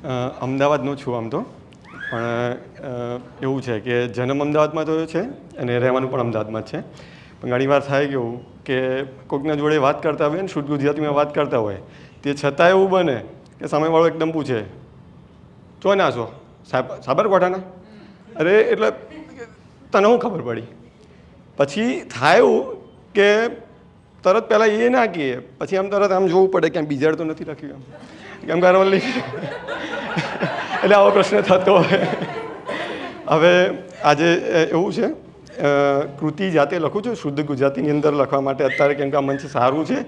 અમદાવાદનો છું આમ તો, પણ એવું છે કે જન્મ અમદાવાદમાં થયો છે અને રહેવાનું પણ અમદાવાદમાં જ છે. પણ ઘણીવાર થાય કેવું કે કોઈકના જોડે વાત કરતા હોય ને શુદ્ધ ગુજરાતીમાં વાત કરતા હોય તે છતાં એવું બને કે સામેવાળો એકદમ પૂછે ચો ના છો સાબરકાંઠાના? અરે એટલે તને શું ખબર પડી? પછી થાય એવું કે તરત પહેલાં એ ના કહીએ, પછી આમ તરત આમ જોવું પડે કે આમ બીજાડ તો નથી લખ્યું કેમ કારણ એટલે આવો પ્રશ્ન થતો હોય. હવે આજે એવું છે, કૃતિ જાતે લખું છું શુદ્ધ ગુજરાતીની અંદર લખવા માટે અત્યારે, કેમ કે આ મંચ સારું છે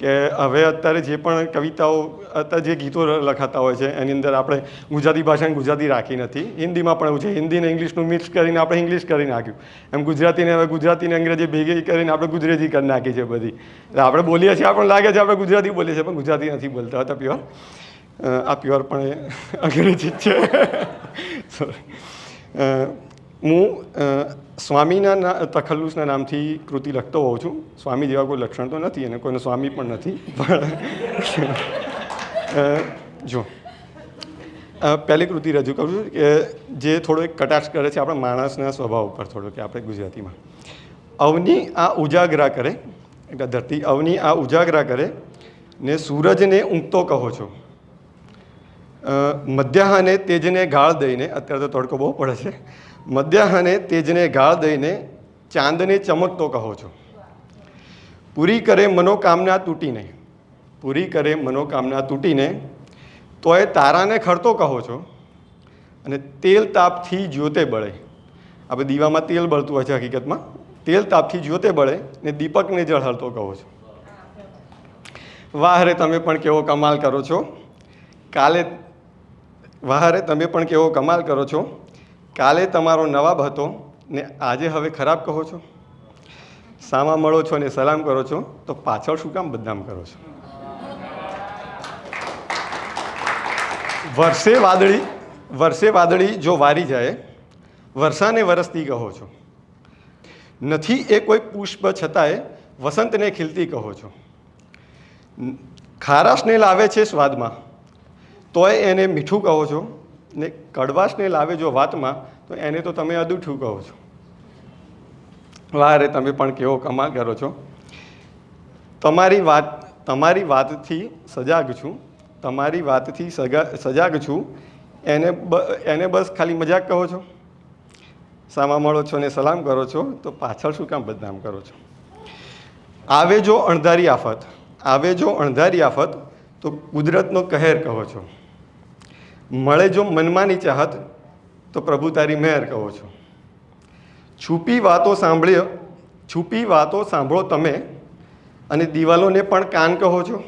કે હવે અત્યારે જે પણ કવિતાઓ અત્યારે જે ગીતો લખાતા હોય છે એની અંદર આપણે ગુજરાતી ભાષાને ગુજરાતી રાખી નથી. હિન્દીમાં પણ એવું છે, હિન્દી ને ઇંગ્લિશનું મિક્સ કરીને આપણે ઇંગ્લિશ કરી નાખ્યું, એમ ગુજરાતીને હવે ગુજરાતીને અંગ્રેજી ભેગી કરીને આપણે ગુજરાતી કરી નાખી છે બધી. એટલે આપણે બોલીએ છીએ, આપણને લાગે છે આપણે ગુજરાતી બોલીએ છીએ પણ ગુજરાતી નથી બોલતા હતા પ્યોર. આ પ્યોર પણ અંગ્રેજી જ છે. સોરી. હું સ્વામીના તખલ્લુસના નામથી કૃતિ લખતો હોઉં છું. સ્વામી જેવા કોઈ લક્ષણ તો નથી અને કોઈનો સ્વામી પણ નથી, પણ જો પહેલી કૃતિ રજૂ કરું છું કે જે થોડો એક કટાક્ષ કરે છે આપણા માણસના સ્વભાવ ઉપર થોડો, કે આપણે ગુજરાતીમાં અવની આ ઉજાગરા કરે, એટલે ધરતી અવની આ ઉજાગરા કરે ને સૂરજને ઊંઘતો કહો છો, મધ્યાહને તેજને ગાળ દઈને, અત્યારે તો તડકો બહુ પડે છે, મધ્યાહને તેજને ગાળ દઈને ચાંદને ચમકતો કહો છો, પૂરી કરે મનોકામના તૂટીને, પૂરી કરે મનોકામના તૂટીને તોય તારાને ખરતો કહો છો, અને તેલ તાપથી જ્યોતે બળે. આપણે દીવામાં તેલ બળતું હોય છે હકીકતમાં, તેલ તાપથી જ્યોતે બળે ને દીપકને જળહળતો કહો છો. વાહ રે તમે પણ કેવો કમાલ કરો છો, કાલે વાહ રે તમે પણ કેવો કમાલ કરો છો, કાલે તમારો નવાબ હતો ને આજે હવે ખરાબ કહો છો, સામા મળો છો ને સલામ કરો છો તો પાછળ શું કામ બદનામ કરો છો. વર્ષે વાદળી જો વારી જાય, વર્ષાને વરસતી કહો છો, નથી એ કોઈ પુષ્પ છતાંય વસંતને ખીલતી કહો છો, ખારાશને લાવે છે સ્વાદમાં તોય એને મીઠું કહો છો, ને કડવાશને લાવે જો વાતમાં તો એને તો તમે અદૂઠું કહો છો. વાહ રે તમે પણ કેવો કમાલ કરો છો, તમારી વાતથી સજાગ છું, તમારી વાતથી સજાગ છું, એને બસ ખાલી મજાક કહો છો, સામા મળો છો ને સલામ કરો છો તો પાછળ શું કામ બદનામ કરો છો. આવે જો અણધારી આફત, આવે જો અણધારી આફત તો કુદરતનો કહેર કહો છો, મળે જો મનમાંની ચાહત તો પ્રભુ તારી મહેર કહો છો, છુપી વાતો સાંભળો તમે અને દિવાલોને પણ કાન કહો છો,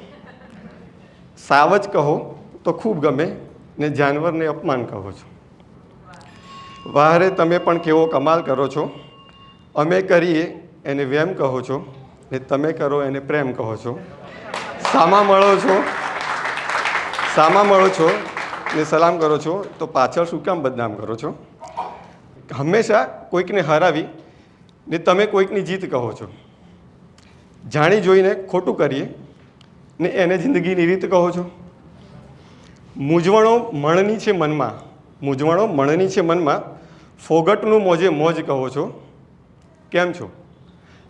સાવજ કહો તો ખૂબ ગમે ને જાનવરને અપમાન કહો છો. વાહ રે તમે પણ કેવો કમાલ કરો છો, અમે કરીએ એને વેમ કહો છો ને તમે કરો એને પ્રેમ કહો છો, સામા મળો છો ને સલામ કરો છો તો પાછળ શું કામ બદનામ કરો છો. હંમેશા કોઈકને હરાવી ને તમે કોઈકની જીત કહો છો, જાણી જોઈને ખોટું કરીએ ને એને જિંદગીની રીત કહો છો, મૂંઝવણો મણની છે મનમાં ફોગટનું મોજે મોજ કહો છો, કેમ છો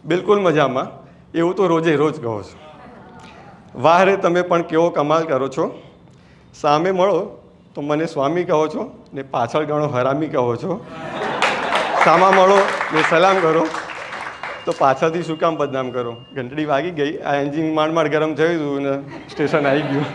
બિલકુલ મજામાં એવું તો રોજે રોજ કહો છો. વાહ રે તમે પણ કેવો કમાલ કરો છો, સામે મળો તો મને સ્વામી કહો છો ને પાછળ ગણો હરામી કહો છો, સામા મળો ને સલામ કરો તો પાછળથી શું કામ બદનામ કરો. ઘંટડી વાગી ગઈ, આ એન્જિન માંડ ગરમ થયું હતું ને સ્ટેશન આવી ગયું.